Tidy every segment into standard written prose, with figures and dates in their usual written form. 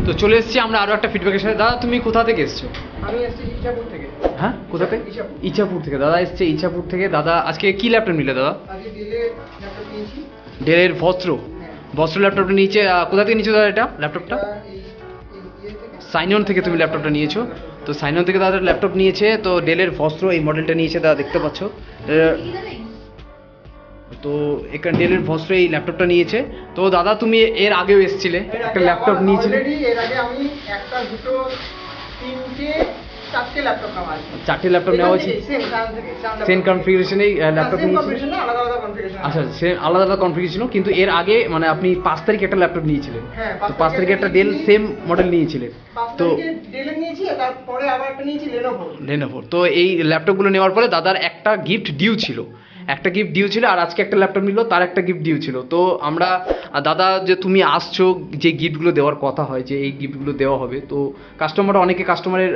তো চলে এসেছি আমরা আরো একটা ফিডব্যাকের সাথে। দাদা তুমি কোথা থেকে এসছো? আমি এসেছি ইচ্ছাপুর থেকে। হ্যাঁ, কোথা থেকে? ইচ্ছাপুর থেকে। দাদা এসছে ইচ্ছাপুর থেকে। দাদা আজকে কি ল্যাপটপ নিলে দাদা? আজকে ডেলের ল্যাপটপ নিয়েছি। ডেলের বস্ত্র ল্যাপটপটা নিয়েছে। কোথা থেকে নিয়েছো দাদা এটা ল্যাপটপটা? সাইনিয়ন থেকে তুমি ল্যাপটপটা নিয়েছো। তো সাইনিয়ন থেকে দাদা ল্যাপটপ নিয়েছে। তো ডেলের বস্ত্র এই মডেলটা নিয়েছে দাদা, দেখতে পাচ্ছ। তো এখানে ডেলের বস্ত্র এই ল্যাপটপটা নিয়েছে। তো দাদা তুমি এর আগেও এসেছিলে, একটা ল্যাপটপ নিয়েছিলে। এর আগে আমি একটা, দুটো, তিনটে, চারটে ল্যাপটপ নেওয়া আছে। চারটে ল্যাপটপ নেওয়া হয়েছে সেম কনফিগারেশনেই ল্যাপটপ নিয়েছি। আচ্ছা, সে আলাদা আলাদা কনফিগারেশন, কিন্তু এর আগে মানে আপনি 5 তারিখে একটা ল্যাপটপ নিয়েছিলেন। তো 5 তারিখে একটা ডেল সেম মডেল নিয়েছিলেন। তো ডেল নিয়েছি, তারপরে আবার একটা নিয়েছি লেনোভো। তো এই ল্যাপটপগুলো নেওয়ার পরে দাদার একটা গিফট ডিউ ছিল, আর আজকে একটা ল্যাপটপ নিল, তার একটা গিফট ডিউ ছিল। তো আমরা দাদা, যে তুমি আসছো, যে গিফটগুলো দেওয়ার কথা হয়, যে এই গিফটগুলো দেওয়া হবে, তো কাস্টমারের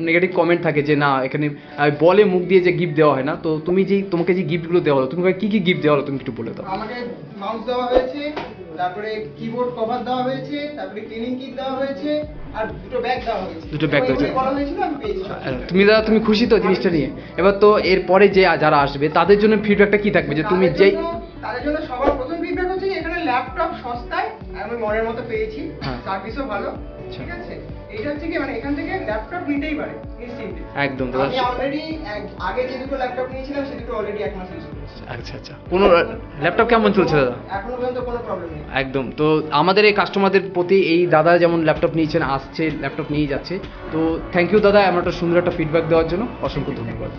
নেগেটিভ কমেন্ট থাকে যে না, এখানে বলে মুখ দিয়ে যে গিফট দেওয়া হয় না। তো তোমাকে যে গিফটগুলো দেওয়া হলো, তুমি কি কি গিফট দেওয়া হলো তুমি একটু বলে দাও। আমাকে মাউস দেওয়া হয়েছে, তারপরে কিবোর্ড কভার দেওয়া হয়েছে, তারপরে ক্লিনিং কিট দেওয়া হয়েছে, আর দুটো ব্যাগ দেওয়া হয়েছে। বলা হয়েছিল, আমি পেয়েছি। তুমি খুশি তো জিনিসটা নিয়ে? এবার তো এরপরে যে যারা আসবে তাদের জন্য ফিডব্যাকটা কি থাকবে, যে তুমি যেই তাদের জন্য সবার প্রথম ফিডব্যাক হচ্ছে এখানে ল্যাপটপ সস্তায় আমি মনের মতো পেয়েছি, সার্ভিসও ভালো, ঠিক আছে। এইটা হচ্ছে কি, মানে এখান থেকে ল্যাপটপ নিতেই পারে নিশ্চিন্তে। একদম। আমি অলরেডি আগে যে দুটো ল্যাপটপ নিয়েছিলাম সে দুটো অলরেডি 1 মাস ইউজ করছি। আচ্ছা। কোনো ল্যাপটপ কেমন চলছে দাদা? এখনো পর্যন্ত কোনো প্রবলেম নেই। একদম। তো আমাদের এই কাস্টমারদের প্রতি এই দাদা যেমন ল্যাপটপ নিয়েছেন, আসছে ল্যাপটপ নিয়ে যাচ্ছে। তো থ্যাংক ইউ দাদা, আমার একটা সুন্দর একটা ফিডব্যাক দেওয়ার জন্য অসংখ্য ধন্যবাদ।